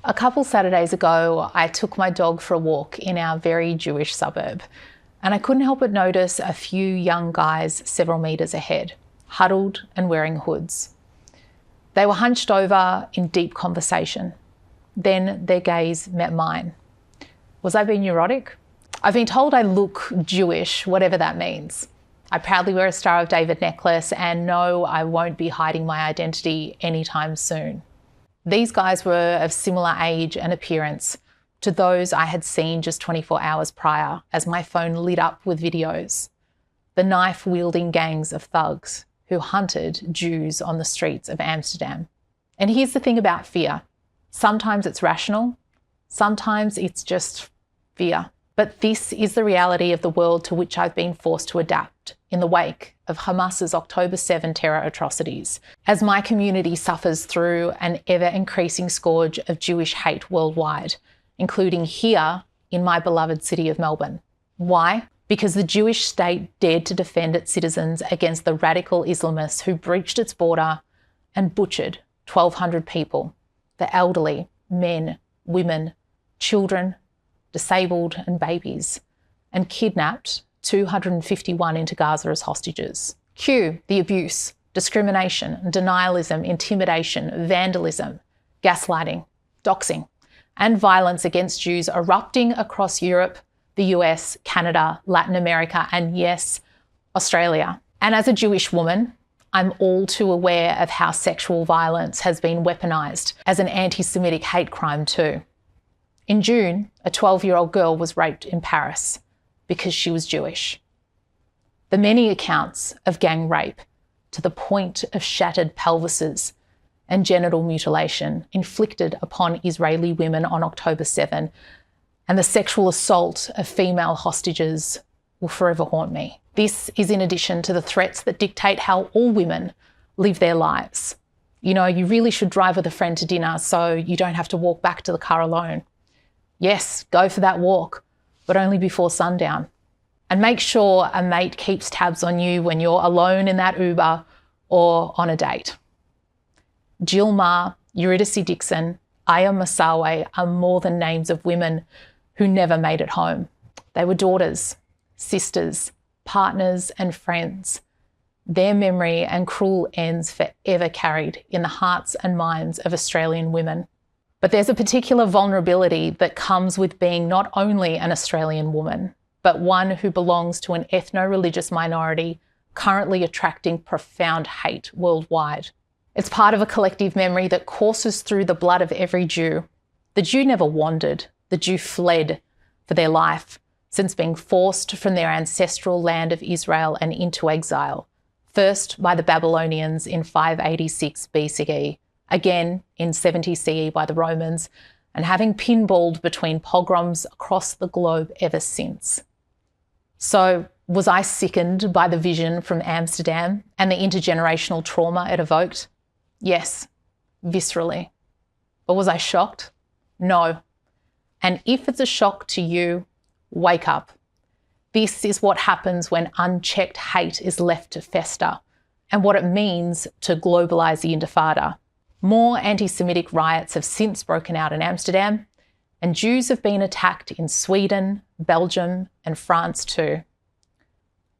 A couple Saturdays ago, I took my dog for a walk in our very Jewish suburb, and I couldn't help but notice a few young guys several metres ahead, huddled and wearing hoods. They were hunched over in deep conversation. Then their gaze met mine. Was I being neurotic? I've been told I look Jewish, whatever that means. I proudly wear a Star of David necklace, and no, I won't be hiding my identity anytime soon. These guys were of similar age and appearance to those I had seen just 24 hours prior as my phone lit up with videos. The knife-wielding gangs of thugs who hunted Jews on the streets of Amsterdam. And here's the thing about fear. Sometimes it's rational, sometimes it's just fear. But this is the reality of the world to which I've been forced to adapt in the wake of Hamas's October 7 terror atrocities, as my community suffers through an ever-increasing scourge of Jewish hate worldwide, including here in my beloved city of Melbourne. Why? Because the Jewish state dared to defend its citizens against the radical Islamists who breached its border and butchered 1,200 people, the elderly, men, women, children, disabled and babies, and kidnapped 251 into Gaza as hostages. Cue the abuse, discrimination, denialism, intimidation, vandalism, gaslighting, doxing, and violence against Jews erupting across Europe, the US, Canada, Latin America, and yes, Australia. And as a Jewish woman, I'm all too aware of how sexual violence has been weaponised as an anti-Semitic hate crime too. In June, a 12-year-old girl was raped in Paris because she was Jewish. The many accounts of gang rape to the point of shattered pelvises and genital mutilation inflicted upon Israeli women on October 7 and the sexual assault of female hostages will forever haunt me. This is in addition to the threats that dictate how all women live their lives. You know, you really should drive with a friend to dinner so you don't have to walk back to the car alone. Yes, go for that walk, but only before sundown. And make sure a mate keeps tabs on you when you're alone in that Uber or on a date. Jill Ma, Eurydice Dixon, Aya Masawe are more than names of women who never made it home. They were daughters, sisters, partners and friends. Their memory and cruel ends forever carried in the hearts and minds of Australian women. But there's a particular vulnerability that comes with being not only an Australian woman, but one who belongs to an ethno-religious minority currently attracting profound hate worldwide. It's part of a collective memory that courses through the blood of every Jew. The Jew never wandered, the Jew fled for their life since being forced from their ancestral land of Israel and into exile, first by the Babylonians in 586 BCE, again in 70 CE by the Romans, and having pinballed between pogroms across the globe ever since. So, was I sickened by the vision from Amsterdam and the intergenerational trauma it evoked? Yes, viscerally. But was I shocked? No. And if it's a shock to you, wake up. This is what happens when unchecked hate is left to fester, and what it means to globalise the intifada. More anti-Semitic riots have since broken out in Amsterdam, and Jews have been attacked in Sweden, Belgium, and France too.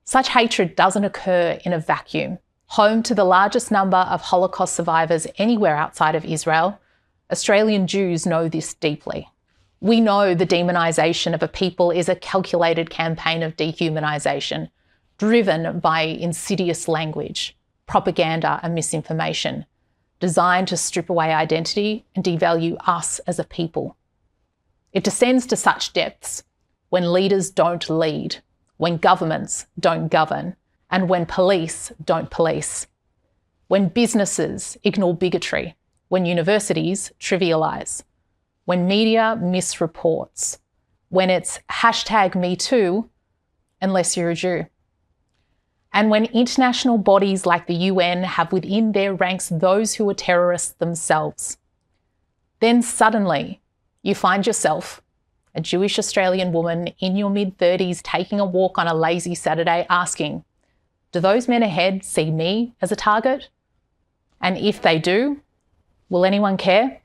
Such hatred doesn't occur in a vacuum. Home to the largest number of Holocaust survivors anywhere outside of Israel, Australian Jews know this deeply. We know the demonisation of a people is a calculated campaign of dehumanisation, driven by insidious language, propaganda and misinformation, designed to strip away identity and devalue us as a people. It descends to such depths when leaders don't lead, when governments don't govern, and when police don't police, when businesses ignore bigotry, when universities trivialise, when media misreports, when it's #MeToo unless you're a Jew. And when international bodies like the UN have within their ranks those who are terrorists themselves, then suddenly you find yourself, a Jewish Australian woman in your mid-30s taking a walk on a lazy Saturday asking, do those men ahead see me as a target? And if they do, will anyone care?